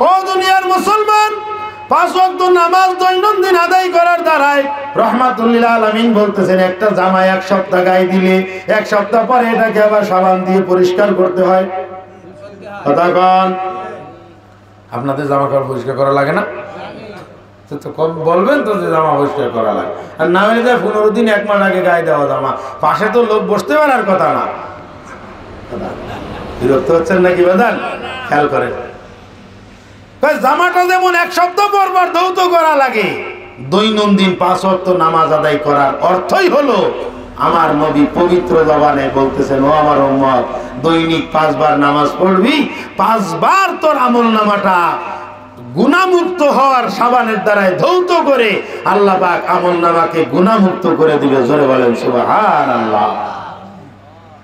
ও দুনিয়ার মুসলমান, 5 ওয়াক্ত নামাজ দৈনন্দিন আদায় করার দ্বারাই রাহমাতুল লিল আলামিন বলতেছেন একটা জামা 1 সপ্তাহ গায়ে দিলে 1 সপ্তাহ পরে এটাকে আবার সাবান দিয়ে পরিষ্কার করতে হয়। কথা কন, আপনাদের জামা কাপড় পরিষ্কার করা লাগে না? তো কম বলবেন তো যে জামা পরিষ্কার করা লাগে, আর না হলে 15 দিন 1 মাস আগে গায়ে দেওয়া জামা, পাশে তো লোক বসতে পারার কথা না। বিরক্ত হচ্ছেন নাকি বাদান? খেয়াল করেন, জামাটা যেমন 1 সপ্তাহ পর পর ধৌত করা লাগে, দৈনন্দিন 5 ওয়াক্ত নামাজ আদায় করার অর্থই হলো আমার নবী পবিত্র জবানে বলতেছেন, ও আমার উম্মত, দৈনিক 5 বার নামাজ পড়বি, 5 বার তোর আমলনামাটা গুনাহমুক্ত হওয়ার সাবানের দ্বারাই ধৌত করে আল্লাহ পাক আমলনামাকে গুনাহমুক্ত করে দিবে। জোরে বলেন সুবহানাল্লাহ।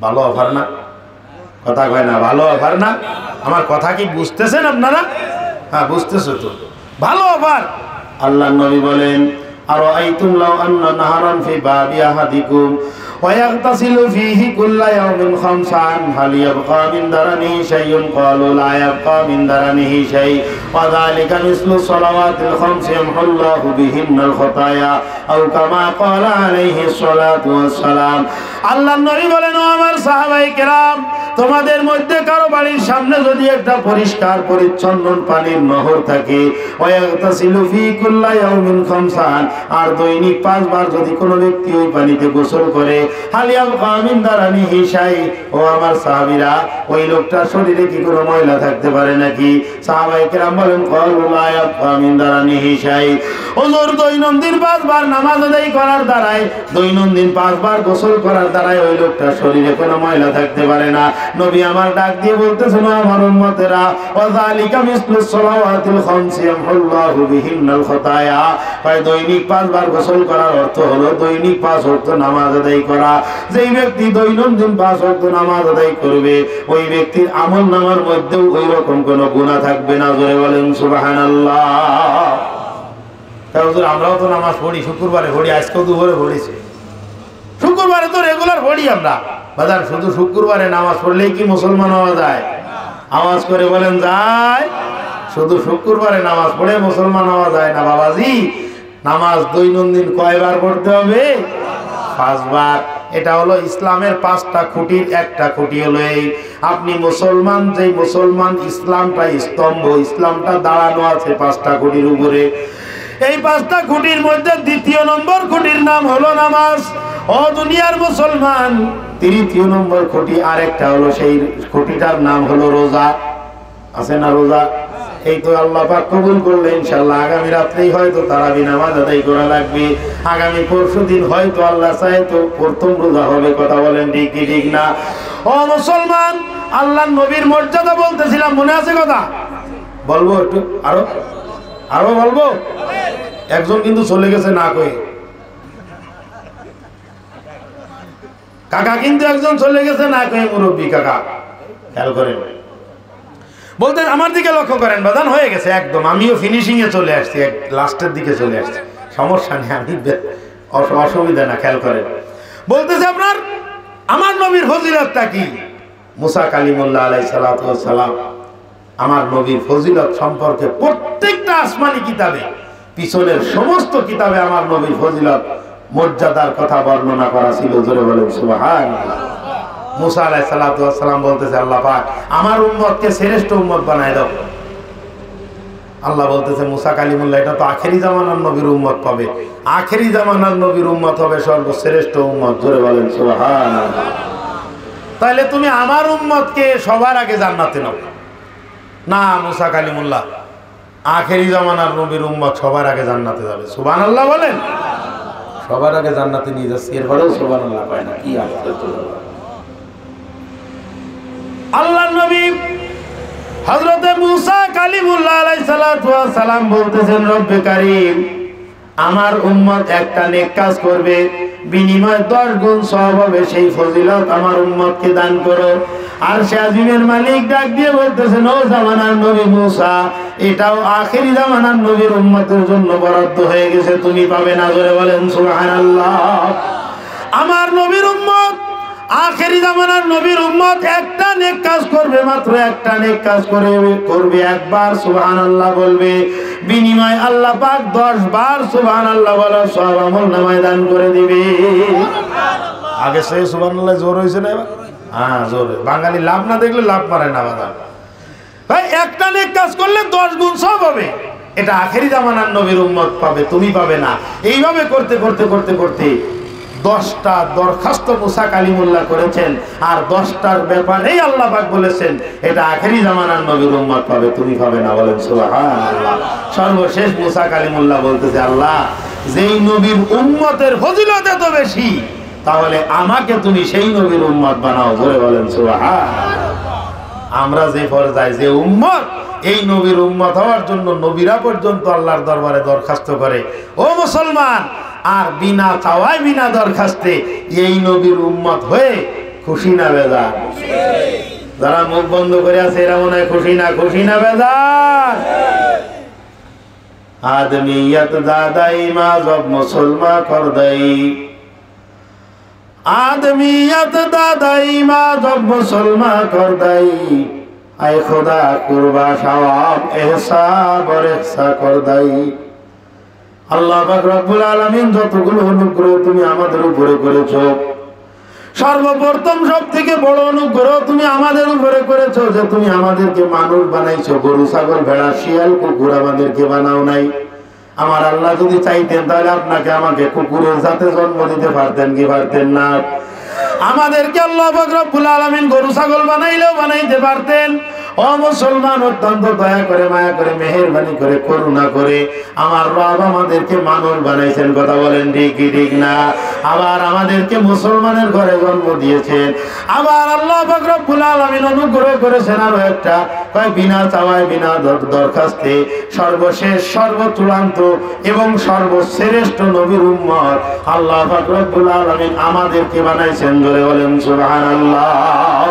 ভালো অফার না? কথা কয় না ভালো অফার না? আমার কথা কি বুঝতেছেন আপনারা? হ্যাঁ, বুঝতেছো তো, ভালো অফার। আল্লাহর নবী বলেন, আরাআইতুম লাউ আন্না নাহারান ফি বাবি আহাদিকুম ওয়া ইয়াগতাসিলু ফীহি কুল্লা ইয়াওমিন খামসান হাল ইয়াবকা মিন দারানিহি শাইউন ক্বালু লা ইয়াবকা মিন দারানিহি শাই ওয়া যালিকা মিসলু সালাওয়াতিল খামসি ইয়ামহুল্লাহু বিহিন্নাল খাতায়া আও কামা ক্বালা আলাইহিস সালাতু ওয়াস সালাম। আল্লাহর নবী বলেন, ও আমার সাহাবায়ে কেরাম, তোমাদের মধ্যে কারো বাড়ির সামনে যদি একটা পরিষ্কার পরিচ্ছন্ন পানির নহর থাকে, ওয়া ইয়াগতাসিলু ফী কুল্লা ইয়াওমিন খামসান, আর দৈনিক 5 বার যদি কোনো ব্যক্তি ওই পানিতে গোসল করে, হাল ইয়াবকা মিন দারানিহি শাই, ও আমার সাহাবীরা, ওই লোকটার শরীরে কি কোনো ময়লা থাকতে পারে নাকি? সাহাবায়ে কেরাম বলেন, ক্বালু লা ইয়াবকা মিন দারানিহি শাই। হুজুর, দৈনন্দিন 5 বার নামাজ আদায় করার দ্বারাই, দৈনন্দিন 5 বার গোসল করার দ্বারাই ওই লোকটার শরীরে কোনো ময়লা থাকতে পারে না। নবী আমার ডাক দিয়ে বলতেছেন, আমার উম্মতেরা, ওয়া যালিকা মিসলুস সালাওয়াতিল খামসি ইয়ামহুল্লাহু বিহিন্নাল খাতায়া। তাই দৈনিক 5 বার গোসল করার অর্থ হলো দৈনিক 5 ওয়াক্ত নামাজ আদায় করা। যেই ব্যক্তি দৈনন্দিন 5 ওয়াক্ত নামাজ আদায় করবে, ওই ব্যক্তির আমলনামার মধ্যেও ওই রকম কোনো গুনাহ থাকবে না। জোরে বলেন সুবহানাল্লাহ। তাই হুজুর, আমরাও তো নামাজ পড়ি, শুক্রবারে পড়ি, আজকেও দুপুরে পড়েছি। শুক্রবারে তো রেগুলার পড়ি আমরা বাজার, শুধু শুক্রবারে নামাজ পড়লেই কি মুসলমান হওয়া যায়? আওয়াজ করে বলেন, যায়? শুধু শুক্রবারে নামাজ পড়ে মুসলমান হওয়া যায় না বাবাজি। নামাজ দৈনন্দিন কয়বার পড়তে হবে? 5 বার। এটা হলো ইসলামের 5টা খুঁটির একটা খুঁটি হলো এই, আপনি মুসলমান, যেই মুসলমান, ইসলামটা স্তম্ভ, ইসলামটা দাঁড়ানো আছে 5টা খুঁটির উপরে। এই 5টা খুঁটির মধ্যে 2য় নম্বর খুঁটির নাম হলো নামাজ। ও দুনিয়ার মুসলমান, 3য় নম্বর খুঁটি আরেকটা হলো, সেই খুঁটিটার নাম হলো রোজা। আছে না রোজা? এই তো আল্লাহ পাক কবুল করলে ইনশাআল্লাহ আগামী রাত্রেই হয়তো তারাবি নামাজ আদায় করা লাগবে। আগামী পরশুদিন হয়তো আল্লাহ চায় তো প্রথম রোজা হবে। কথা বলেন ঠিক কি ঠিক না? ও মুসলমান, আল্লাহর নবীর মর্যাদা বলতেছিলাম, মনে আছে কথা? বলবো একটু, আরো বলবো? একজন কিন্তু চলে গেছে না কই, কাকা কিন্তু একজন চলে গেছে না কই, মুরব্বী কাকা। খেয়াল করেন, বলতে আমার দিকে লক্ষ্য করেন, বাদান হয়ে গেছে একদম, আমিও ফিনিশিং এ চলে আসছি, লাস্টের দিকে চলে আসছি, সমস্যা নেই, আমি অসুবিধা না। খেয়াল করেন, বলতেছে আপনার আমার নবীর ফজিলতটা কি? মুসা কালিমুল্লাহ আলাইহিস সালাতু ওয়াস সালাম, আমার নবীর ফজিলত সম্পর্কে প্রত্যেকটা আসমানি কিতাবে, পিছনের সমস্ত কিতাবে আমার নবীর ফজিলত, মর্যাদার কথা বর্ণনা করা ছিল। জোরে বলেন সুবহানাল্লাহ। মুসা আলাইহিস সালাতু ওয়াস সালাম বলতেছে, আল্লাহ পাক আমার উম্মতকে শ্রেষ্ঠ উম্মত বানায় দাও। আল্লাহ বলতেছে, মুসা কালিমুল্লাহ, এটা তো আখেরি জামানার নবীর উম্মত পাবে, আখেরি জামানার নবীর উম্মত হবে সর্বশ্রেষ্ঠ উম্মত। জোরে বলেন সুবহানাল্লাহ। তাহলে তুমি আমার উম্মতকে সবার আগে জান্নাতে নাও না? মুসা কালিমুল্লাহ, আখেরি জামানার নবীর উম্মত সবার আগে জান্নাতে যাবে। সুবহানাল্লাহ বলেন। সবার আগে জান্নাতে নিয়ে যাচ্ছে, এরপরেও সুবহানাল্লাহ পায় না, কি আশ্চর্য। আল্লাহর নবী হযরত মুসা কালিমুল্লাহ আলাইহিস সালাতু ওয়াস সালাম বলতেছেন, রব্বে কারীম, আমার উম্মত একটা নেক কাজ করবে, বিনিময়ে 10 গুণ সওয়াব হবে, সেই ফজিলত আমার উম্মতকে দান করো। আর সে আজিমের মালিক ডাক দিয়ে বলতেছেন, ও জামানার নবী মুসা, এটাও আখেরি জামানার নবীর উম্মতের জন্য বরাদ্দ হয়ে গেছে, তুমি পাবে না। জোরে বলেন সুবহানাল্লাহ। আমার নবীর উম্মত আখেরি জামানার নবীর উম্মত একটা নেক কাজ করবে, মাত্র একটা নেক কাজ করবে, একবার সুবহানাল্লাহ বলবে, বিনিময় আল্লাহ পাক 10 বার সুবহানাল্লাহ বলার সওয়াব আমলনামায় দান করে দিবে। আগে সে সুবহানাল্লাহ জোর হইছে না? এবার হ্যাঁ জোর। বাঙালি লাভ না দেখলে লাভ পারে না বাবা ভাই। একটা নেক কাজ করলে 10 গুণ সওয়াব হবে। এটা আখেরি জামানার নবীর উম্মত পাবে, তুমি পাবে না। এইভাবে করতে করতে করতে করতে 10টা দরখাস্ত মুসা কালিমুল্লাহ করেছেন, আর 10টার ব্যাপারেই আল্লাহ পাক বলেছেন এটা আখেরি জামানার নবীর উম্মত পাবে, তুমি পাবে না। বলেন সুবহানাল্লাহ। সর্বশেষ মুসা কালিমুল্লাহ বলতেছে, আল্লাহ যেই নবীর উম্মতের ফজিলত এত বেশি, তাহলে আমাকে তুমি সেই নবীর উম্মত বানাও। জোরে বলেন সুবহানাল্লাহ। আমরা যে পর্যায়ে, যে উম্মত, এই নবীর উম্মত হওয়ার জন্য নবীরা পর্যন্ত আল্লাহর দরবারে দরখাস্ত করে। ও মুসলমান, আর বিনা চাওয়ায় বিনা দরখাস্তে এই নবীর উম্মত হয়ে খুশি না বেজার? যারা মুখ বন্ধ করে আছে এরা মনে হয় খুশি না? খুশি না বেজার? আদমিয়ত দাদাই মা জব মুসলমান কর দেই, आदमियत दादाई मा जब मुसलमान कर दाई, आय खुदा कुर्बा सवाब एहसान और इहसा कर दाई। আল্লাহ পাক রব্বুল আলামিন যতগুলো অনুগ্রহ তুমি আমাদের উপরে করেছো, সর্বপ্রথম সব থেকে বড় অনুগ্রহ তুমি আমাদের উপরে করেছো যে তুমি আমাদেরকে মানুষ বানাইছো। গরু ছাগল ভেড়া শিয়াল কুকুর আমাদেরকে বানাও নাই। আমার আল্লাহ যদি চাইতেন তাহলে আপনাকে আমাকে কুকুরের জাতে জন্ম দিতে পারতেন কি পারতেন না? আমাদেরকে আল্লাহ পাক রব্বুল আলামিন গরু ছাগল বানাইলেও বানাইতে পারতেন। ও মুসলমান, অত্যন্ত দয়া করে মায়া করে মেহেরবানি করে করুণা করে আমার রব আমাদেরকে মানুষ বানাইছেন। কথা বলেন ঠিক কি ঠিক না? আবার আমাদেরকে মুসলমানের ঘরে জন্ম দিয়েছেন। আবার আল্লাহ পাক রব্বুল আলামিন অনুগ্রহ করেছেন আরো একটা, কয় বিনা চাওয়ায় বিনা দরখাস্তে সর্বশেষ সর্বচূড়ান্ত এবং সর্বশ্রেষ্ঠ নবীর উম্মত আল্লাহ পাক রব্বুল আলামিন আমাদেরকে বানাইছেন। জোরে বলেন সুবহানাল্লাহ।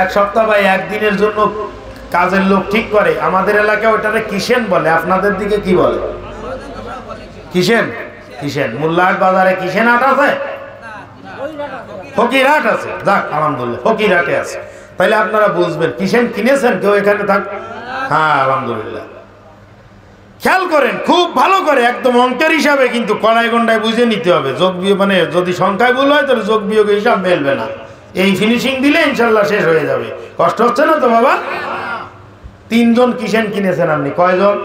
এক সপ্তাহ বা একদিনের জন্য কাজের লোক ঠিক করে, আমাদের এলাকায় ওটারে কিসেন বলে, আপনাদের দিকে কি বলে? কিসেন? কিসেন। মোল্লাহাট বাজারে কিসেন হাট আছে? ফকিরহাট আছে। যাক আলহামদুলিল্লাহ, ফকিরহাটে আছে। তাইলে আপনারা বুঝবেন কিসেন কিনেছেন কেউ এখানে থাক? হ্যাঁ আলহামদুলিল্লাহ। খেয়াল করেন খুব ভালো করে, একদম অঙ্কের হিসাবে, কিন্তু কড়াই গন্ডায় বুঝে নিতে হবে। যোগ বিয়োগ মানে যদি সংখ্যায় ভুল হয় তাহলে যোগ বিয়োগ হিসাব মেলবে না। এই ফিনিশিং দিলে ইনশাল্লাহ শেষ হয়ে যাবে। কষ্ট হচ্ছে না তো বাবা? 3 জন কিসেন কিনেছেন আপনি? কয়জন?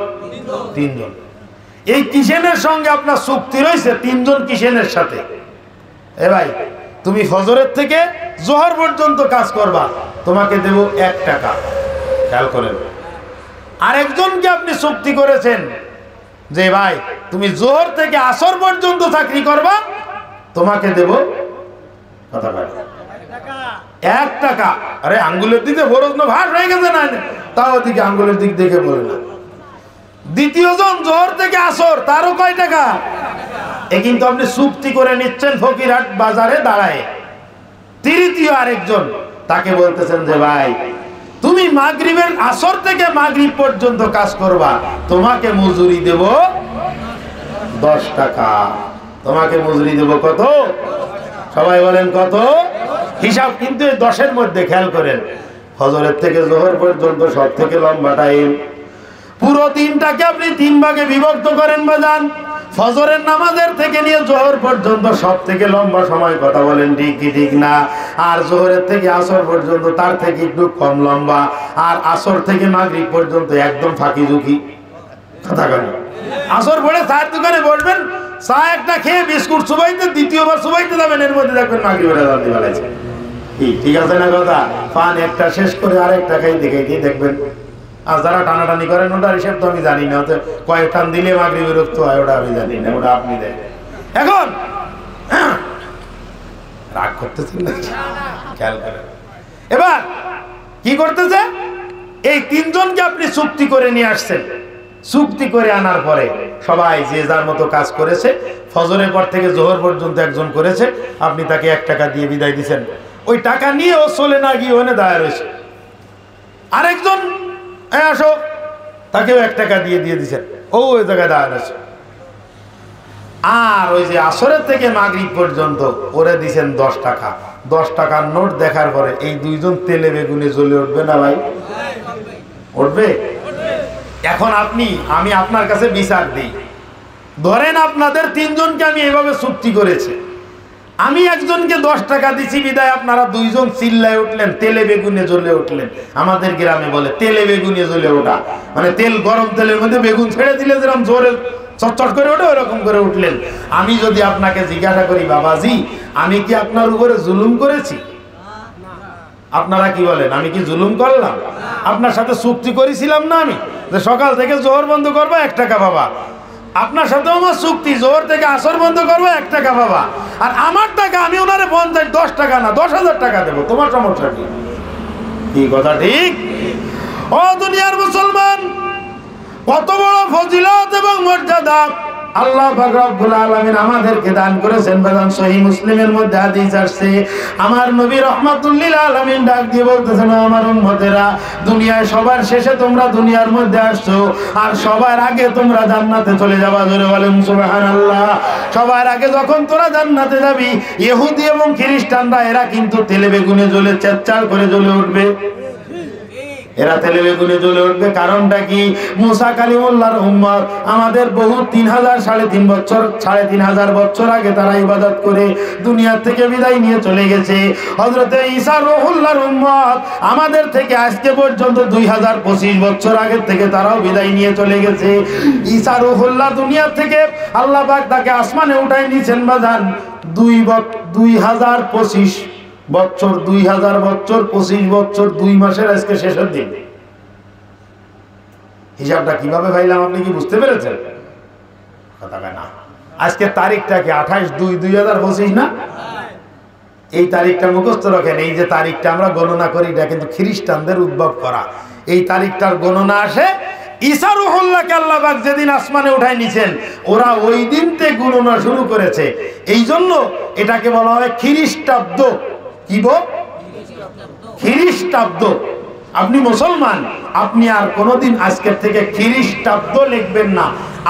3 জন। এই কিসেনের সঙ্গে আপনার চুক্তি রয়েছে 3 জন কিসেনের সাথে। এ ভাই, তুমি ফজরের থেকে জোহর পর্যন্ত কাজ করবা, তোমাকে দেব 1 টাকা। খেয়াল করেন। আরেকজনকে আপনি চুক্তি করেছেন যে ভাই তুমি জোহর থেকে আসর পর্যন্ত চাকরি করবা, তোমাকে দেব কথা বলে 1 টাকা। আরে আঙ্গুলের দিকে ফরজ না ভার হয়ে গেছে না, তাও দিকে আঙ্গুলের দিক দেখে বলে না। দ্বিতীয় জন জোহর থেকে আসর, তারও কয় টাকা? এ কিন্তু আপনি চুক্তি করে নিচ্ছেন ফকিরহাট বাজারে দাঁড়ায়। তৃতীয় আরেকজন, তাকে বলতেছেন যে ভাই তুমি মাগরিবের আসর থেকে মাগরিব পর্যন্ত কাজ করবা, তোমাকে মজুরি দেব 10 টাকা। তোমাকে মজুরি দেব কত? সবাই বলেন কত? হিসাব কিন্তু 10-এর মধ্যে। খেয়াল করেন, ফজরের থেকে জোহর পর্যন্ত সব থেকে লম্বা টাইম। পুরো দিনটাকে আপনি 3 ভাগে বিভক্ত করেন বাজান। ফজরের নামাজের থেকে নিয়ে জোহর পর্যন্ত সব থেকে লম্বা সময়। কথা বলেন ঠিক কি ঠিক না? আর জোহরের থেকে আসর পর্যন্ত তার থেকে একটু কম লম্বা। আর আসর থেকে মাগরিব পর্যন্ত একদম ফাঁকি ঝুঁকি। কথা বলেন। আসর পরে চায়ের দোকানে বসবেন, চা একটা খেয়ে বিস্কুট চুবাইতে, দ্বিতীয়বার চুবাইতে যাবেন, এর মধ্যে দেখবেন মাগরিবের আযান দিয়ে ফেলেছে। ঠিক আছে না কথা? পান একটা শেষ করে আরেকটা খাইতে খাইতে দেখবেন। আর যারা টানাটানি করেন ওটার হিসেব তো আমি জানি না, কয়েক টান দিলে মাগরিব বিরক্ত হয় ওটা আমি জানি না, ওটা আপনি দেন। এখন রাগ করতেছেন না? খেয়াল করেন। এবার কি করতেছে, এই 3 জনকে আপনি চুক্তি করে নিয়ে আসছেন। চুক্তি করে আনার পরে সবাই যে যার মতো কাজ করেছে। ফজরের পর থেকে জোহর পর্যন্ত একজন করেছে, আপনি তাকে 1 টাকা দিয়ে বিদায় দিচ্ছেন। ওই টাকা নিয়ে ও চলে না গিয়ে ওখানে দাঁড়ায় রয়েছে। আরেকজন আসো, তাকেও 1 টাকা দিয়ে দিচ্ছেন, ও ওই জায়গায় দাঁড়ায় রয়েছে। আর ওই যে আসরের থেকে মাগরিব পর্যন্ত ওরে দিছেন 10 টাকা। 10 টাকার নোট দেখার পরে এই দুইজন তেলে বেগুনে জ্বলে উঠবে না ভাই? উঠবে। এখন আমি আপনার কাছে বিচার দিই, ধরেন আপনাদের তিনজনকে আমি এভাবে চুক্তি করেছি, আমি একজনকে 10 টাকা দিছি বিদায় আপনারা দুইজন চিল্লায় উঠলেন, তেলে বেগুনে জ্বলে উঠলেন। আমাদের গ্রামে বলে তেলে বেগুনে জ্বলে ওঠা, মানে তেল, গরম তেলের মধ্যে বেগুন ছেড়ে দিলে যেরকম জোরে চটচট করে ওঠে ওরকম করে উঠলেন। আমি যদি আপনাকে জিজ্ঞাসা করি, বাবাজি আমি কি আপনার উপরে জুলুম করেছি? আপনারা কি বলেন, আমি কি জুলুম করলাম? আপনার সাথে চুক্তি করেছিলাম না আমি যে সকাল থেকে জোহর বন্ধ করবো 1 টাকা বাবা? আপনার সাথেও আমার চুক্তি, জোহর থেকে আসর বন্ধ করবো 1 টাকা বাবা। আর আমার টাকা আমি ওনারে 10 টাকা না 10,000 টাকা দেবো, তোমার সমস্যা কি? কি কথা ঠিক? ও দুনিয়ার মুসলমান, কত বড় ফজিলত এবং মর্যাদা আল্লাহ পাক রব্বুল আলামিন আমাদেরকে দান করেছেন। বেদান সহিহ মুসলিমের মধ্যে হাদিস আসছে, আমার নবী রাহমাতুল লিল আলামিন ডাক দিয়ে বলতেছেন, আমার উম্মতেরা, দুনিয়ায় সবার শেষে তোমরা দুনিয়ার মধ্যে আসছো, আর সবার আগে তোমরা জান্নাতে চলে যাবা। জোরে বলেন সুবহানাল্লাহ। সবার আগে যখন তোরা জান্নাতে যাবি, ইহুদি এবং খ্রিস্টানরা এরা কিন্তু তেলে বেগুনে জ্বলে চেচ্চার করে জ্বলে উঠবে। এরা তেলে বেগুনে জ্বলে উঠবে। কারণটা কি? মুসা কালিমুল্লাহর উম্মত, আমাদের বহু 3,500 বছর আগে তারা ইবাদত করে দুনিয়া থেকে বিদায় নিয়ে চলে গেছে। হযরতে ঈসা রূহুল্লাহর উম্মত, আমাদের থেকে আজকে পর্যন্ত 2025 বছর আগে থেকে তারাও বিদায় নিয়ে চলে গেছে। ঈসা রূহুল্লাহ দুনিয়া থেকে আল্লাহ পাক তাকে আসমানে উঠাই নিয়েছেন বাজান 2025 বছর, 2000 বছর, 25 বছর, 2 মাসের আজকে শেষের দিন। হিসাবটা কিভাবে ভাইলাম আপনি কি বুঝতে পেরেছেন? কথা না, আজকে তারিখটা কি 28/2/2025 না? এই তারিখটা মুখস্থ রাখেন। এই যে তারিখটা আমরা গণনা করি, এটা কিন্তু খ্রিস্টানদের উদ্ভব করা। এই তারিখটার গণনা আসে ঈসা রূহুল্লাহকে আল্লাহ পাক যেদিন আসমানে উঠাই নিছেন, ওরা ওই দিন থেকে গণনা শুরু করেছে। এই জন্য এটাকে বলা হয় খ্রিস্টাব্দ। কি বল? খ্রিস্টাব্দ। আপনি মুসলমান, আপনি আর কোনোদিন আজকের থেকে খ্রিস্টাব্দ লিখবেন না,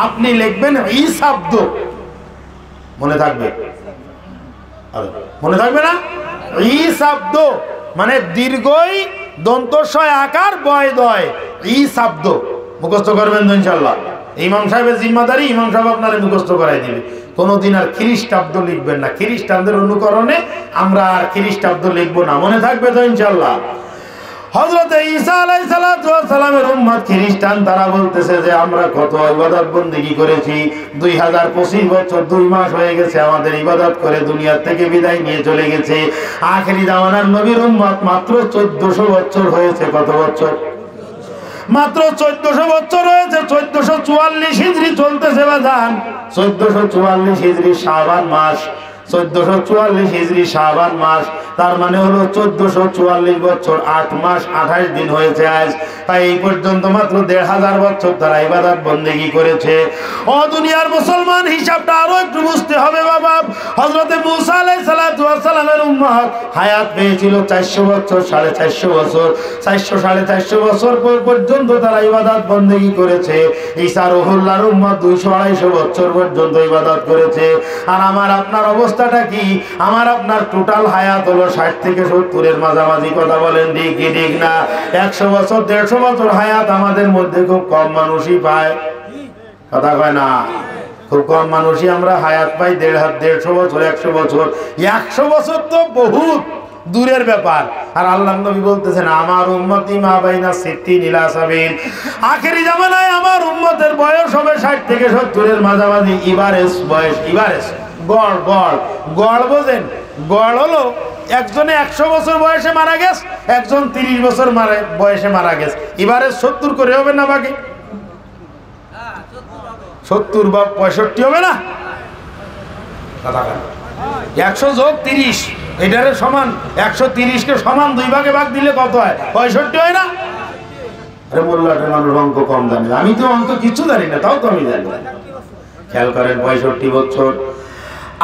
আপনি লিখবেন ঈসাব্দ। মনে থাকবে? মনে থাকবে না? ঈসাব্দ মানে দীর্ঘই দন্তস্বয় আকার বয় দয়, ঈসাব্দ। মুখস্থ করবেন তো ইনশাআল্লাহ। ইমাম সাহেবের জিম্মাদারি, ইমাম সাহেব আপনারে মুখস্থ করাই দিবে। কোনদিন আর খ্রিস্টাব্দ লিখবেন না। খ্রিস্টানদের অনুকরণে আমরা আর খ্রিস্টাব্দ লিখবো না। মনে থাকবে তো ইনশাআল্লাহ। হযরতে ঈসা আলাইহিস সালামের উম্মত খ্রিস্টান, তারা বলতেছে যে আমরা কত ইবাদত বন্দেগী করেছি, 2025 বছর 2 মাস হয়ে গেছে আমাদের ইবাদত করে দুনিয়া থেকে বিদায় নিয়ে চলে গেছে। আখেরি জামানার নবীর উম্মত মাত্র 1400 বছর হয়েছে। কত বছর? মাত্র 1400 বছর হয়েছে। 1444 হিজরি চলতেছে বাজান। 1444 হিজরি শাবান মাস, 1444 হিজরি শাবান মাস, তার মানে হলো 1444 বছর 8 মাস 28 দিন হয়েছে আজ। তাই এই পর্যন্ত মাত্র 1500 বছর তারা ইবাদত বন্দেগী করেছে। ও দুনিয়ার মুসলমান, হিসাবটা আরো একটু বুঝতে হবে বাবা। হযরতে মূসা আলাইহিস সালামের উম্মত হায়াত পেয়েছিল 400 বছর, 450 বছর, 400-450 বছর পর্যন্ত তারা ইবাদত বন্দেগী করেছে। ঈসা রূহুল্লাহর উম্মত 200-250 বছর পর্যন্ত ইবাদত করেছে। আর আমার আপনার অবস্থাটা কি? আমার আপনার টোটাল হায়াত হলো 60 থেকে 70-এর মাঝামাঝি। কথা বলেন ঠিক কি ঠিক না? 100 বছর 150 বছর হায়াত আমাদের মধ্যে খুব কম মানুষই পায়। কথা কয় না? খুব কম মানুষই আমরা হায়াত পাই। 150 বছর, 100 বছর। 100 বছর তো বহুত দূরের ব্যাপার। আর আল্লাহ নবী বলতেছেন, আমার উম্মতি মা বাইনা 60 ইলা 70। আখেরি জামানায় আমার উম্মতের বয়স হবে 60 থেকে 70-এর মাঝামাঝি। ইভারেজ বয়স, ইভারেজ গড়, গড়, গড় বোঝেন? গড় হলো একজনে 100 বছর বয়সে মারা গেছে, একজন 30 বছর বয়সে মারা গেছে। ইভারেজ 70 করে হবে না? বাকি 70 বা 65 হবে না? 100 যোগ 30 এটারে সমান, 130-কে সমান 2 ভাগে ভাগ দিলে কত হয়? 65 হয় না? আরে মোল্লাটের মানুষ অঙ্ক কম জানে। আমি তো অঙ্ক কিছু জানি না, তাও তো আমি জানি। খেয়াল করেন, 65 বছর।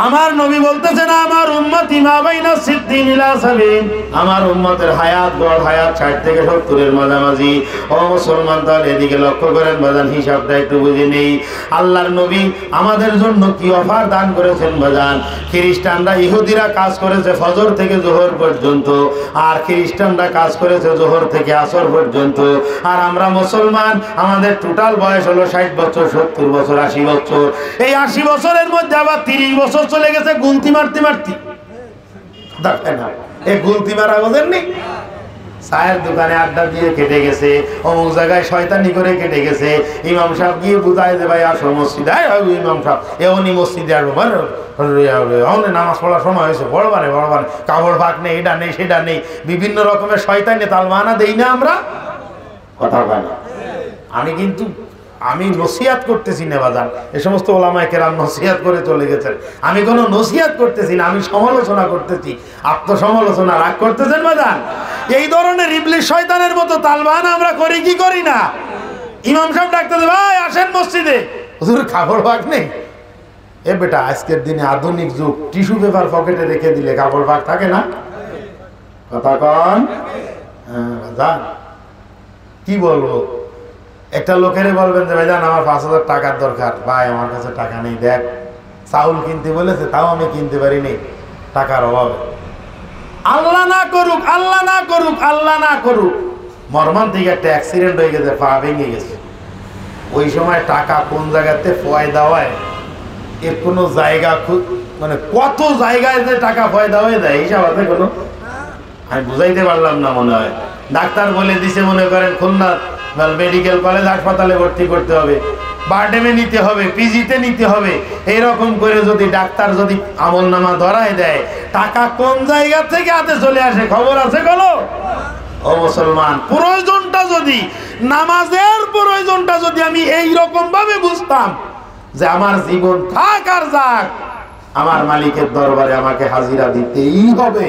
আমার নবী বলতেছেন আমার উম্মতি মা বাইনা সিদ্দিন ইলা সাবিন, আমার উম্মতের হায়াত গড় হায়াত 60 থেকে 70 এর মাঝামাঝি। ও মুসলমান, তাহলে এদিকে লক্ষ্য করেন বাজান, হিসাবটা একটু বুঝে নেই। আল্লাহর নবী আমাদের জন্য কি অফার দান করেছেন বাজান। খ্রিস্টানরা ইহুদিরা কাজ করেছে ফজর থেকে জোহর পর্যন্ত, আর খ্রিস্টানরা কাজ করেছে জোহর থেকে আসর পর্যন্ত। আর আমরা মুসলমান, আমাদের টোটাল বয়স হলো 60 বছর, 70 বছর, 80 বছর। এই 80 বছরের মধ্যে আবার 30 বছর চলে গেছে গুলতি মারতে মারতে। দেখেন না, এই গুলতি মারা বোঝেননি? চায়ের দোকানে আড্ডা দিয়ে কেটে গেছে, অমুক জায়গায় শয়তানি করে কেটে গেছে। ইমাম সাহেব গিয়ে বুঝায় যে ভাই আসো মসজিদে, ইমাম সাহেব এমনি মসজিদে আসবো, নামাজ পড়ার সময় হয়েছে, বড়বারে বড়বারে কাপড় ফাঁক নেই, এটা নেই সেটা নেই, বিভিন্ন রকমের শয়তানি তালবাহানা দেই না আমরা? কথা বলে না। আমি নসিহাত করতেছি না বাজান, এ সমস্ত ওলামায়ে কেরাম নসিহাত করে চলে গেছেন। আমি কোনো নসিহাত করতেছি না, আমি সমালোচনা করতেছি, আত্মসমালোচনা। রাগ করতেছেন বাজান? এই ধরনের ইবলিস শয়তানের মতো তালবাহানা আমরা করি কি করি না? ইমাম সাহেব ডাকতেছে, ভাই আসেন মসজিদে, হুজুর কাপড় ভাগ নেই। এ বেটা, আজকের দিনে আধুনিক যুগ, টিস্যু পেপার পকেটে রেখে দিলে কাপড় ভাগ থাকে না? কথা কন। হ্যাঁ বাজান, কি বলবো? একটা লোকেরে বলবেন যে ভাইজান আমার 5000 টাকার দরকার, ভাই আমার কাছে টাকা নেই, দেখ চাউল কিনতে বলেছে, তাও আমি কিনতে পারিনি টাকার অভাবে। আল্লাহ না করুক, আল্লাহ না করুক, আল্লাহ না করুক, মর্মান্তিক একটা অ্যাক্সিডেন্ট হয়ে গেছে, পা ভেঙে গেছে। ওই সময় টাকা কোন জায়গাতে ফয়দা হয় এর কোনো জায়গা, মানে কত জায়গায় যে টাকা ফয়দা হয়ে যায় হিসাব আছে কোনো? আমি বুঝাইতে পারলাম না মনে হয়। ডাক্তার বলে দিছে, মনে করেন খুলনা মেডিকেল কলেজ হাসপাতালে ভর্তি করতে হবে, বারডেমে নিতে হবে, পিজিতে নিতে হবে। এইরকম করে যদি ডাক্তার যদি আমল নামা ধরায় দেয়, টাকা কোন জায়গা থেকে হাতে চলে আসে খবর আছে কোনো? ও মুসলমান, প্রয়োজনটা যদি, নামাজের প্রয়োজনটা যদি আমি এইরকম ভাবে বুঝতাম যে আমার জীবন থাক আর যাক, আমার মালিকের দরবারে আমাকে হাজিরা দিতেই হবে।